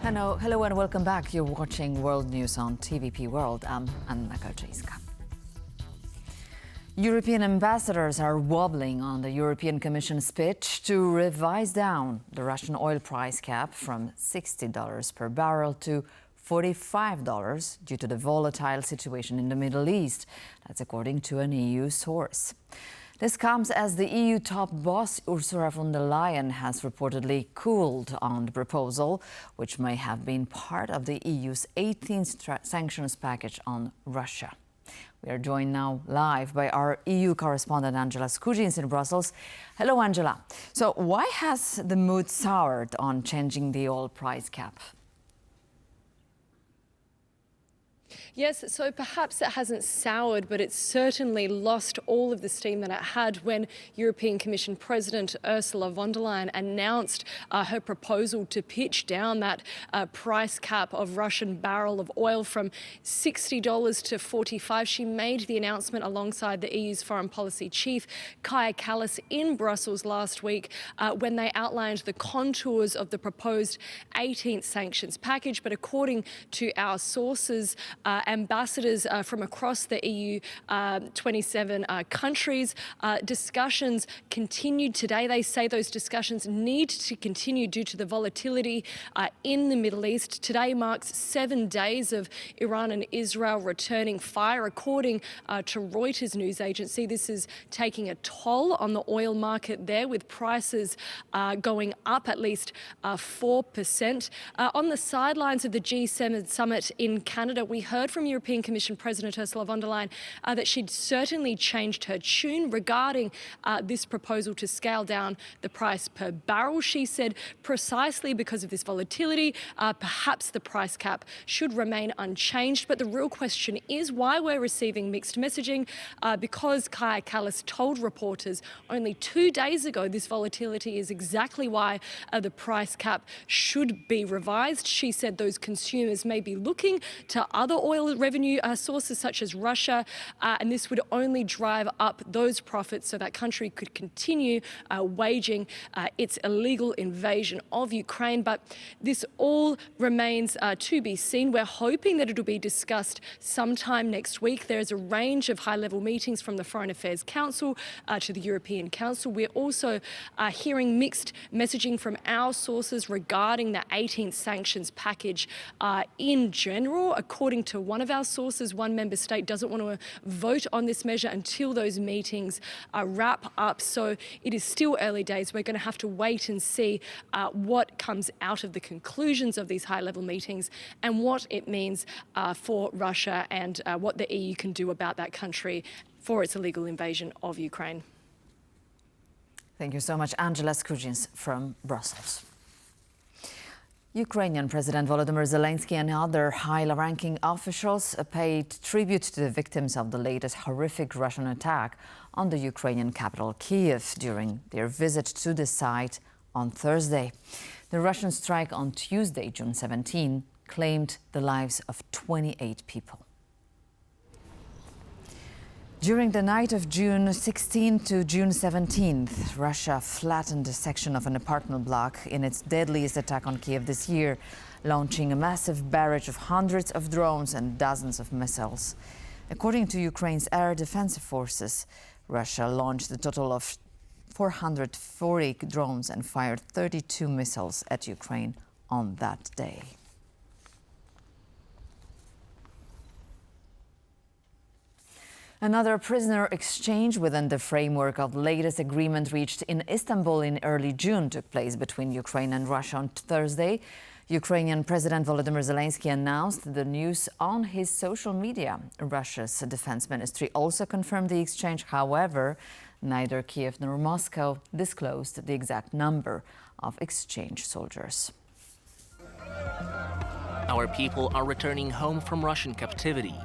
Hello and welcome back. You're watching World News on TVP World. I'm Anna Karczyńska. European ambassadors are wobbling on the European Commission's pitch to revise down the Russian oil price cap from $60 per barrel to $45 due to the volatile situation in the Middle East. That's according to an EU source. This comes as the EU top boss Ursula von der Leyen has reportedly cooled on the proposal, which may have been part of the EU's 18th sanctions package on Russia. We are joined now live by our EU correspondent Angela Skujins in Brussels. Hello, Angela. So why has the mood soured on changing the oil price cap? Yes, so perhaps it hasn't soured, but it's certainly lost all of the steam that it had when European Commission President Ursula von der Leyen announced her proposal to pitch down that price cap of Russian barrel of oil from $60 to $45. She made the announcement alongside the EU's foreign policy chief, Kaja Kallas, in Brussels last week when they outlined the contours of the proposed 18th sanctions package. But according to our sources, ambassadors from across the EU 27 countries. Discussions continued today. They say those discussions need to continue due to the volatility in the Middle East. Today marks 7 days of Iran and Israel returning fire. According to Reuters news agency, this is taking a toll on the oil market there, with prices going up at least 4%. On the sidelines of the G7 summit in Canada, we heard from European Commission President Ursula von der Leyen that she'd certainly changed her tune regarding this proposal to scale down the price per barrel. She said precisely because of this volatility, perhaps the price cap should remain unchanged. But the real question is why we're receiving mixed messaging, because Kaja Kallas told reporters only 2 days ago this volatility is exactly why the price cap should be revised. She said those consumers may be looking to other oil revenue sources such as Russia, and this would only drive up those profits so that country could continue waging its illegal invasion of Ukraine. But this all remains to be seen. We're hoping that it'll be discussed sometime next week. There's a range of high-level meetings from the Foreign Affairs Council to the European Council. We're also hearing mixed messaging from our sources regarding the 18th sanctions package in general. According to one of our sources, one member state doesn't want to vote on this measure until those meetings wrap up. So it is still early days. We're going to have to wait and see what comes out of the conclusions of these high-level meetings and what it means for Russia and what the EU can do about that country for its illegal invasion of Ukraine. Thank you so much, Angela Skujins from Brussels. Ukrainian President Volodymyr Zelenskyy and other high-ranking officials paid tribute to the victims of the latest horrific Russian attack on the Ukrainian capital Kyiv during their visit to the site on Thursday. The Russian strike on Tuesday, June 17, claimed the lives of 28 people. During the night of June 16 to June 17th, Russia flattened a section of an apartment block in its deadliest attack on Kyiv this year, launching a massive barrage of hundreds of drones and dozens of missiles. According to Ukraine's air defensive forces, Russia launched a total of 440 drones and fired 32 missiles at Ukraine on that day. Another prisoner exchange within the framework of the latest agreement reached in Istanbul in early June took place between Ukraine and Russia on Thursday. Ukrainian President Volodymyr Zelenskyy announced the news on his social media. Russia's defense ministry also confirmed the exchange. However, neither Kyiv nor Moscow disclosed the exact number of exchanged soldiers. Our people are returning home from Russian captivity.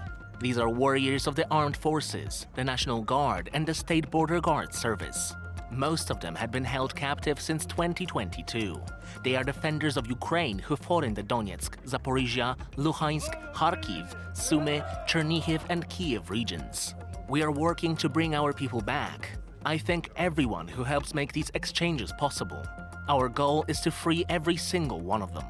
These are warriors of the armed forces, the National Guard, and the State Border Guard Service. Most of them had been held captive since 2022. They are defenders of Ukraine who fought in the Donetsk, Zaporizhia, Luhansk, Kharkiv, Sumy, Chernihiv, and Kyiv regions. We are working to bring our people back. I thank everyone who helps make these exchanges possible. Our goal is to free every single one of them.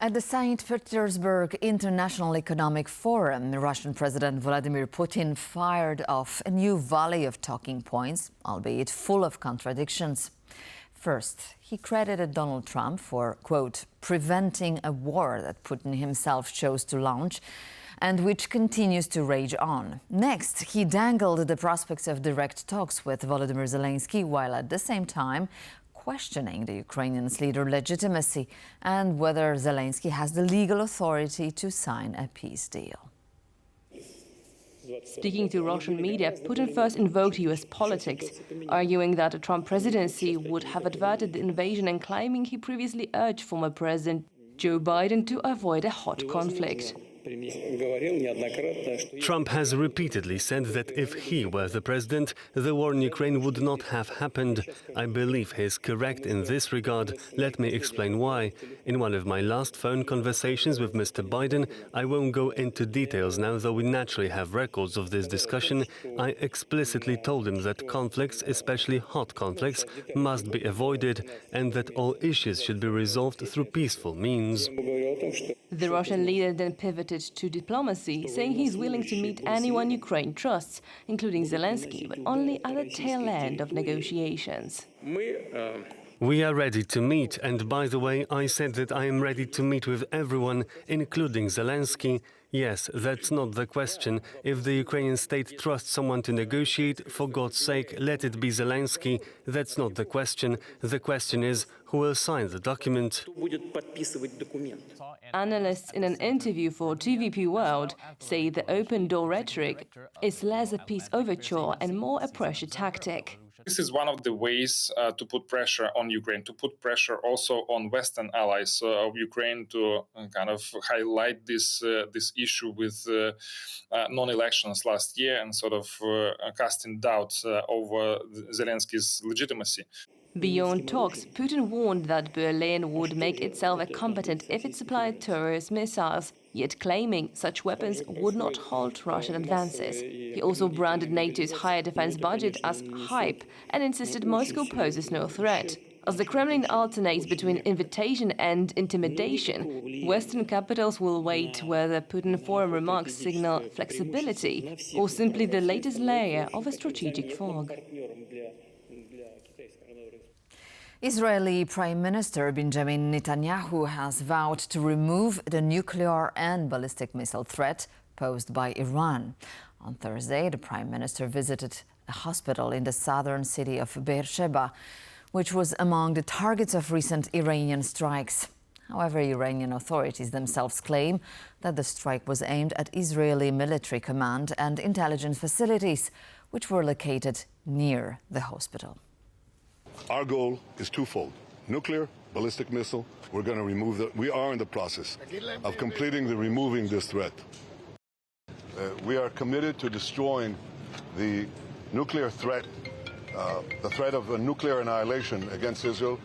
At the St. Petersburg International Economic Forum, the Russian President Vladimir Putin fired off a new volley of talking points, albeit full of contradictions. First, he credited Donald Trump for, quote, preventing a war that Putin himself chose to launch and which continues to rage on. Next, he dangled the prospects of direct talks with Volodymyr Zelenskyy, while at the same time questioning the Ukrainian's leader's legitimacy and whether Zelenskyy has the legal authority to sign a peace deal. Speaking to Russian media, Putin first invoked US politics, arguing that a Trump presidency would have averted the invasion and claiming he previously urged former President Joe Biden to avoid a hot conflict. Trump has repeatedly said that if he were the president, the war in Ukraine would not have happened. I believe he is correct in this regard. Let me explain why. In one of my last phone conversations with Mr. Biden, I won't go into details now, though we naturally have records of this discussion, I explicitly told him that conflicts, especially hot conflicts, must be avoided and that all issues should be resolved through peaceful means. The Russian leader then pivoted to diplomacy, saying he's willing to meet anyone Ukraine trusts, including Zelenskyy, but only at the tail end of negotiations. We are ready to meet, and by the way, I said that I am ready to meet with everyone, including Zelenskyy. Yes, that's not the question. If the Ukrainian state trusts someone to negotiate, for God's sake, let it be Zelenskyy. That's not the question. The question is, who will sign the document? Analysts in an interview for TVP World say the open-door rhetoric is less a peace overture and more a pressure tactic. This is one of the ways to put pressure on Ukraine, to put pressure also on Western allies of Ukraine to kind of highlight this issue with non-elections last year and sort of casting doubt over Zelensky's legitimacy. Beyond talks, Putin warned that Berlin would make itself incompetent if it supplied tourist missiles, yet claiming such weapons would not halt Russian advances. He also branded NATO's higher defense budget as hype and insisted Moscow poses no threat. As the Kremlin alternates between invitation and intimidation, Western capitals will wait whether Putin foreign remarks signal flexibility or simply the latest layer of a strategic fog. Israeli Prime Minister Benjamin Netanyahu has vowed to remove the nuclear and ballistic missile threat posed by Iran. On Thursday, the Prime Minister visited a hospital in the southern city of Beersheba, which was among the targets of recent Iranian strikes. However, Iranian authorities themselves claim that the strike was aimed at Israeli military command and intelligence facilities, which were located near the hospital. Our goal is twofold. Nuclear, ballistic missile, we're going to remove that. We are in the process of completing removing this threat. We are committed to destroying the nuclear threat, the threat of a nuclear annihilation against Israel.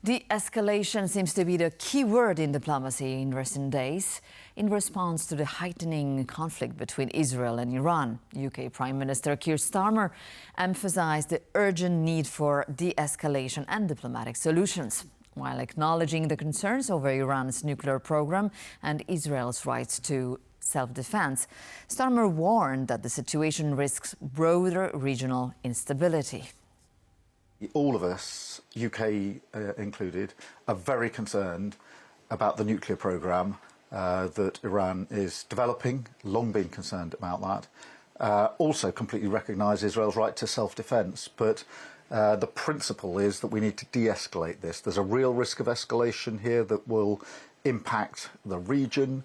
De-escalation seems to be the key word in diplomacy in recent days. In response to the heightening conflict between Israel and Iran, UK Prime Minister Keir Starmer emphasized the urgent need for de-escalation and diplomatic solutions, while acknowledging the concerns over Iran's nuclear program and Israel's rights to self-defense. Starmer warned that the situation risks broader regional instability. All of us, UK included, are very concerned about the nuclear programme that Iran is developing, long been concerned about that. Also completely recognise Israel's right to self-defence, but the principle is that we need to de-escalate this. There's a real risk of escalation here that will impact the region,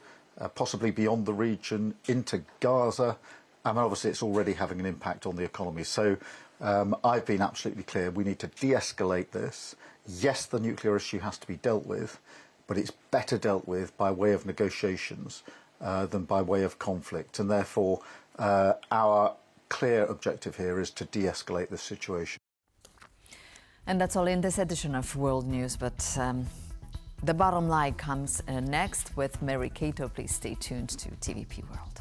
possibly beyond the region, into Gaza, and obviously it's already having an impact on the economy. So I've been absolutely clear, we need to de-escalate this. Yes, the nuclear issue has to be dealt with, but it's better dealt with by way of negotiations than by way of conflict. And therefore, our clear objective here is to de-escalate this situation. And that's all in this edition of World News, but the bottom line comes next with Mary Cato. Please stay tuned to TVP World.